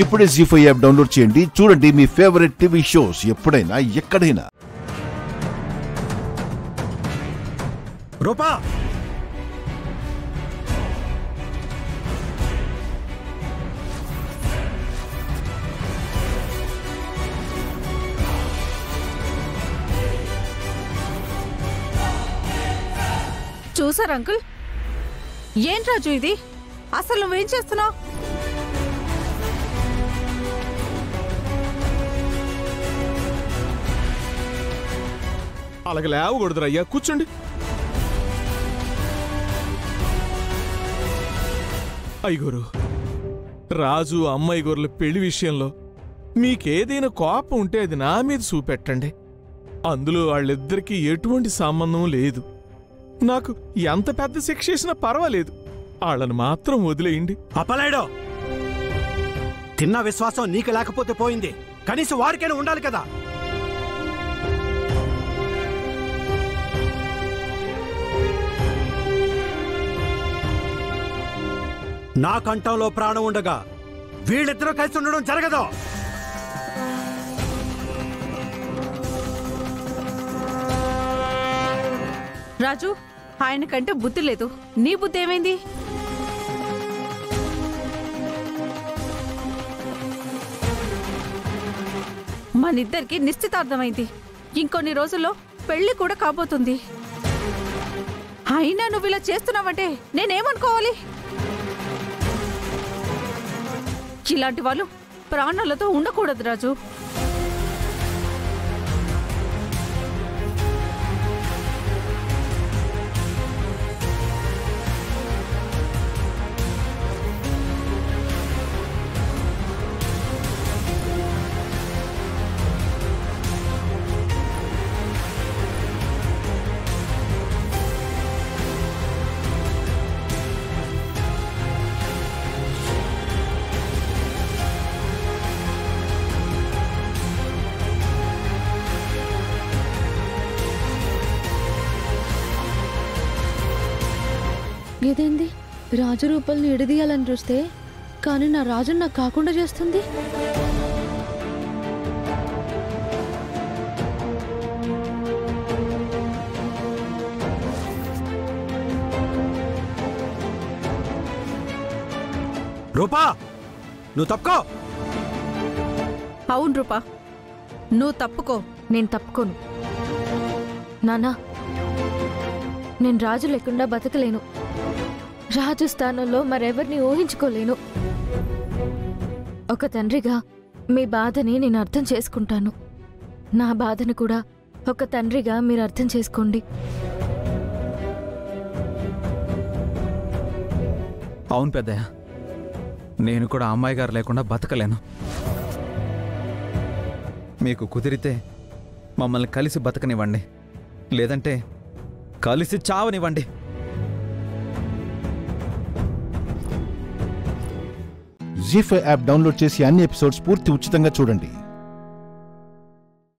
ఇప్పుడే జీ5 app download చేయండి. చూడండి మీ ఫేవరెట్ టీవీ షోస్ ఎప్పుడైనా ఎక్కడైనా. రూపా, చూసారు అంకుల్, ఏంటి రాజు ఇది? అసలు నువ్వేం చేస్తున్నావు? అలాగే లేవకూడదురయ్యా, కూర్చోండి. అయ్యగోరు, రాజు అమ్మాయి గోర్ల పెళ్లి విషయంలో మీకేదైనా కోపం ఉంటే అది నా మీద చూపెట్టండి. అందులో వాళ్ళిద్దరికీ ఎటువంటి సంబంధం లేదు. నాకు ఎంత పెద్ద శిక్ష చేసినా పర్వాలేదు, వాళ్ళని మాత్రం వదిలేయండి. అప్పలేడో, తిన్న విశ్వాసం నీకు లేకపోతే పోయింది, కనీసం వారికైనా ఉండాలి కదా. నా కంఠంలో ప్రాణం ఉండగా వీళ్ళిద్దరూ కలిసి ఉండడం జరగదు. రాజు, ఆయనకంటే బుద్ధి లేదు, నీ బుద్ధి ఏమైంది? మనిద్దరికి నిశ్చితార్థమైంది, ఇంకొన్ని రోజుల్లో పెళ్లి కూడా కాబోతుంది. అయినా నువ్వు ఇలా చేస్తున్నావంటే నేనేమనుకోవాలి? ఇలాంటి వాళ్ళు ప్రాణాలతో ఉండకూడదు రాజు. ఏదైంది? రాజు రూపాలని ఎడదీయాలని చూస్తే కానీ నా రాజు నాకు కాకుండా చేస్తుంది. రూపా, నువ్వు తప్పుకో. అవును రూపా, నువ్వు తప్పుకో. నేను తప్పుకోను నానా. నేను రాజు లేకుండా బతకలేను. రాజు స్థానంలో మరెవరిని ఊహించుకోలేను. ఒక తండ్రిగా మీ బాధని నేను అర్థం చేసుకుంటాను. నా బాధను కూడా ఒక తండ్రిగా మీరు అర్థం చేసుకోండి. అవును పెద్దయ్య, నేను కూడా అమ్మాయి గారు లేకుండా బతకలేను. మీకు కుదిరితే మమ్మల్ని కలిసి బతకనివ్వండి, లేదంటే కలిసి చావనివ్వండి. జీ5 యాప్ డౌన్లోడ్ చేసి అన్ని ఎపిసోడ్స్ పూర్తి ఉచితంగా చూడండి.